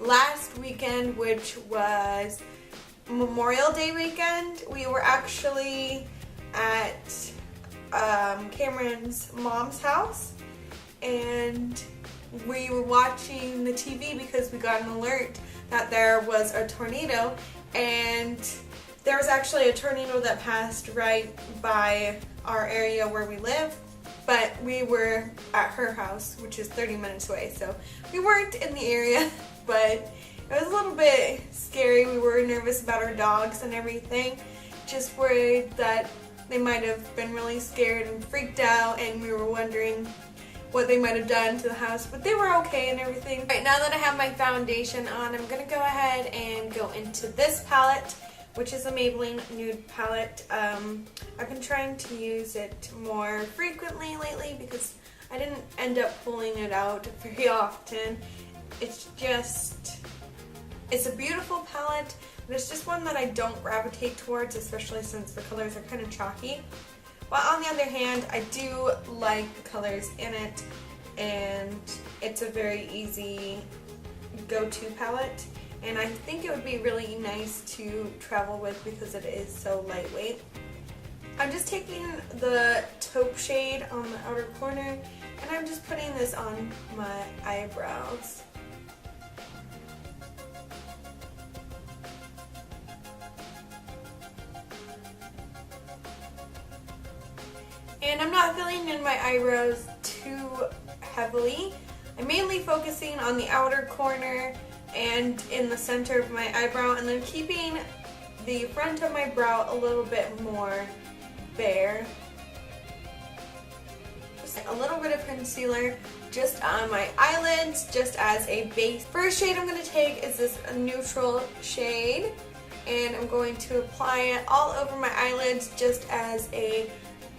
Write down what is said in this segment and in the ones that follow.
last weekend, which was Memorial Day weekend. We were actually at Cameron's mom's house, and we were watching the TV because we got an alert that there was a tornado, and there was actually a tornado that passed right by our area where we live, but we were at her house, which is 30 minutes away, so we weren't in the area, but it was a little bit scary. We were nervous about our dogs and everything, just worried that they might have been really scared and freaked out, and we were wondering what they might have done to the house, but they were okay and everything. Right, now that I have my foundation on, I'm going to go ahead and go into this palette, which is a Maybelline Nude palette. I've been trying to use it more frequently lately because I didn't end up pulling it out very often. It's a beautiful palette, but it's just one that I don't gravitate towards, especially since the colors are kind of chalky. But on the other hand, I do like the colors in it, and it's a very easy go-to palette. And I think it would be really nice to travel with because it is so lightweight. I'm just taking the taupe shade on the outer corner, and I'm just putting this on my eyebrows. And I'm not filling in my eyebrows too heavily. I'm mainly focusing on the outer corner and in the center of my eyebrow, and then keeping the front of my brow a little bit more bare. Just a little bit of concealer just on my eyelids, just as a base. First shade I'm going to take is this neutral shade, and I'm going to apply it all over my eyelids just as a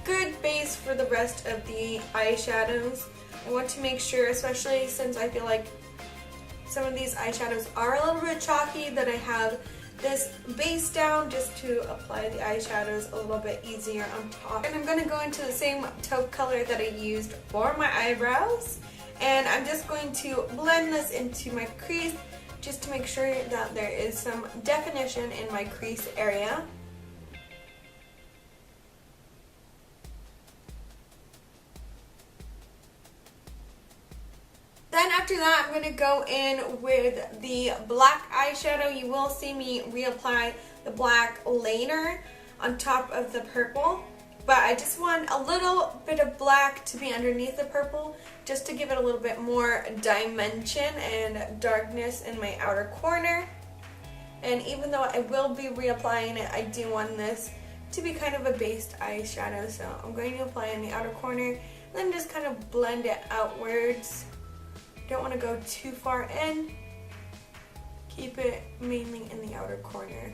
good base for the rest of the eyeshadows. I want to make sure, especially since I feel like some of these eyeshadows are a little bit chalky, that I have this base down just to apply the eyeshadows a little bit easier on top. And I'm going to go into the same taupe color that I used for my eyebrows, and I'm just going to blend this into my crease just to make sure that there is some definition in my crease area. Then after that, I'm going to go in with the black eyeshadow. You will see me reapply the black later on top of the purple, but I just want a little bit of black to be underneath the purple just to give it a little bit more dimension and darkness in my outer corner. And even though I will be reapplying it, I do want this to be kind of a based eyeshadow, so I'm going to apply in the outer corner, then just kind of blend it outwards. Don't want to go too far in. Keep it mainly in the outer corner.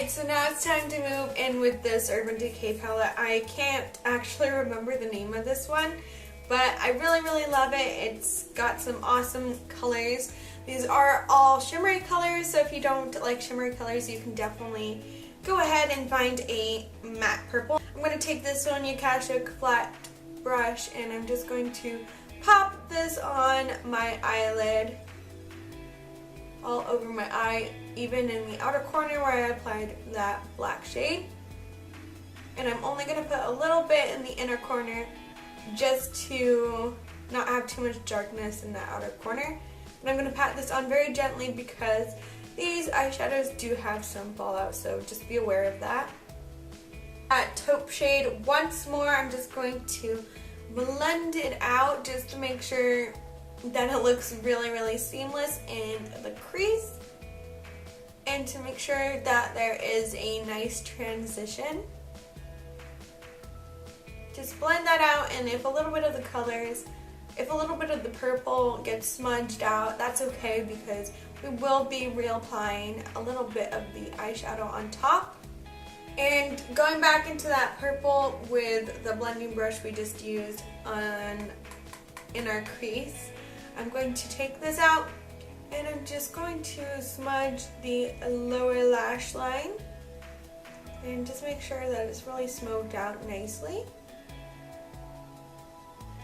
So now it's time to move in with this Urban Decay palette. I can't actually remember the name of this one, but I really love it. It's got some awesome colors. These are all shimmery colors, so if you don't like shimmery colors, you can definitely go ahead and find a matte purple. I'm going to take this Sonia Kashuk flat brush, and I'm just going to pop this on my eyelid, all over my eye, even in the outer corner where I applied that black shade. And I'm only going to put a little bit in the inner corner just to not have too much darkness in the outer corner. And I'm going to pat this on very gently because these eyeshadows do have some fallout, so just be aware of that. That taupe shade once more, I'm just going to blend it out just to make sure that it looks really seamless in the crease, and to make sure that there is a nice transition. Just blend that out, and if a little bit of the colors, if a little bit of the purple gets smudged out, that's okay because we will be reapplying a little bit of the eyeshadow on top. And going back into that purple with the blending brush we just used in our crease, I'm going to take this out And I'm just going to smudge the lower lash line and just make sure that it's really smoked out nicely.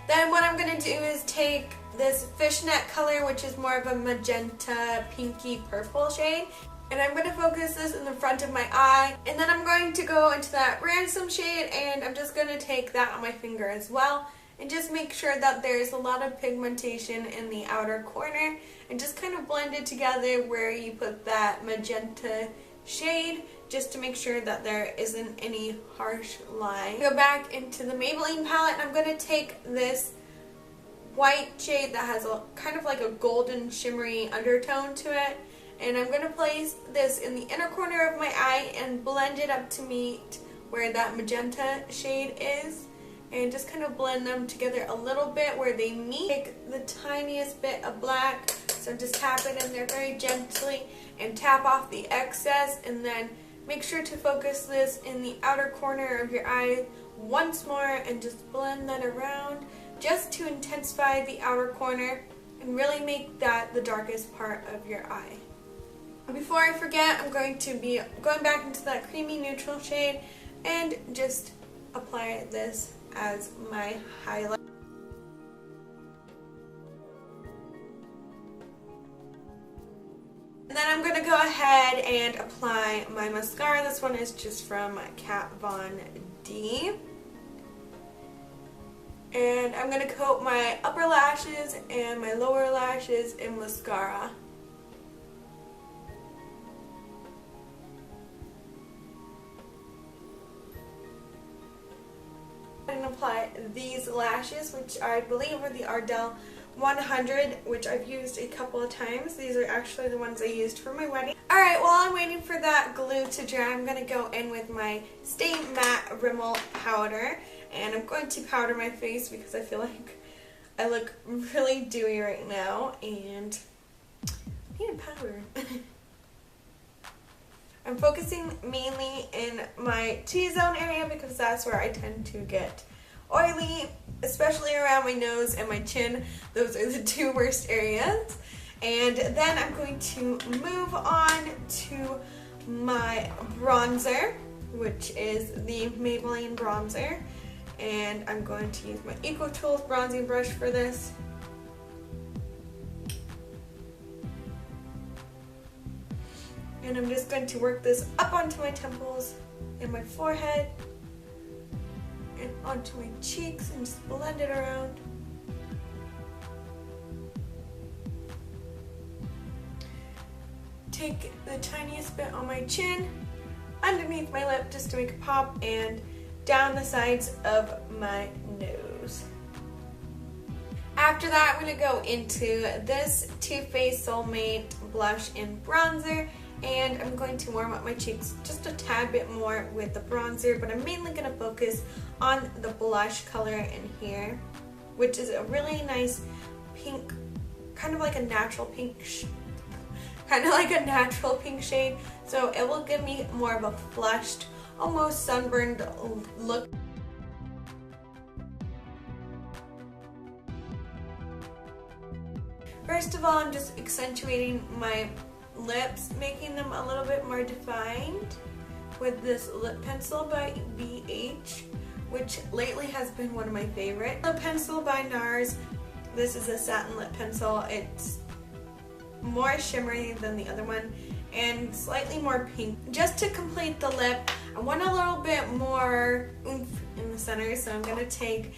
Then what I'm going to do is take this fishnet color, which is more of a magenta, pinky, purple shade, and I'm going to focus this in the front of my eye, and then I'm going to go into that ransom shade, and I'm just going to take that on my finger as well, and just make sure that there's a lot of pigmentation in the outer corner, and just kind of blend it together where you put that magenta shade, just to make sure that there isn't any harsh line. Go back into the Maybelline palette, and I'm going to take this white shade that has a kind of like a golden shimmery undertone to it, and I'm going to place this in the inner corner of my eye and blend it up to meet where that magenta shade is, and just kind of blend them together a little bit where they meet. Take the tiniest bit of black, so just tap it in there very gently and tap off the excess, and then make sure to focus this in the outer corner of your eye once more and just blend that around just to intensify the outer corner and really make that the darkest part of your eye. Before I forget, I'm going to be going back into that creamy neutral shade and just apply this as my highlight. And then I'm going to go ahead and apply my mascara. This one is just from Kat Von D. And I'm going to coat my upper lashes and my lower lashes in mascara. And apply these lashes, which I believe are the Ardell 100, which I've used a couple of times. These are actually the ones I used for my wedding. Alright, while I'm waiting for that glue to dry, I'm going to go in with my Stay Matte Rimmel powder. And I'm going to powder my face because I feel like I look really dewy right now. And I need a powder. I'm focusing mainly in my T-zone area because that's where I tend to get oily, especially around my nose and my chin. Those are the two worst areas. And then I'm going to move on to my bronzer, which is the Maybelline bronzer. And I'm going to use my Eco Tools bronzing brush for this. And I'm just going to work this up onto my temples and my forehead and onto my cheeks and just blend it around. Take the tiniest bit on my chin, underneath my lip just to make a pop, and down the sides of my nose. After that, I'm going to go into this Too Faced Soulmate blush and bronzer, and I'm going to warm up my cheeks just a tad bit more with the bronzer, but I'm mainly going to focus on the blush color in here, which is a really nice pink, kind of like a natural pink shade, so it will give me more of a flushed, almost sunburned look. First of all, I'm just accentuating my lips, making them a little bit more defined with this lip pencil by BH, which lately has been one of my favorite. Lip pencil by NARS. This is a satin lip pencil. It's more shimmery than the other one and slightly more pink. Just to complete the lip, I want a little bit more oomph in the center, so I'm going to take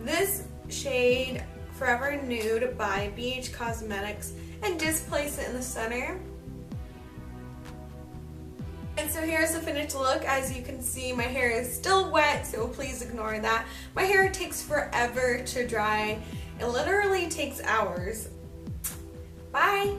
this shade Forever Nude by BH Cosmetics and just place it in the center. And so here's the finished look. As you can see, my hair is still wet, so please ignore that. My hair takes forever to dry. It literally takes hours. Bye!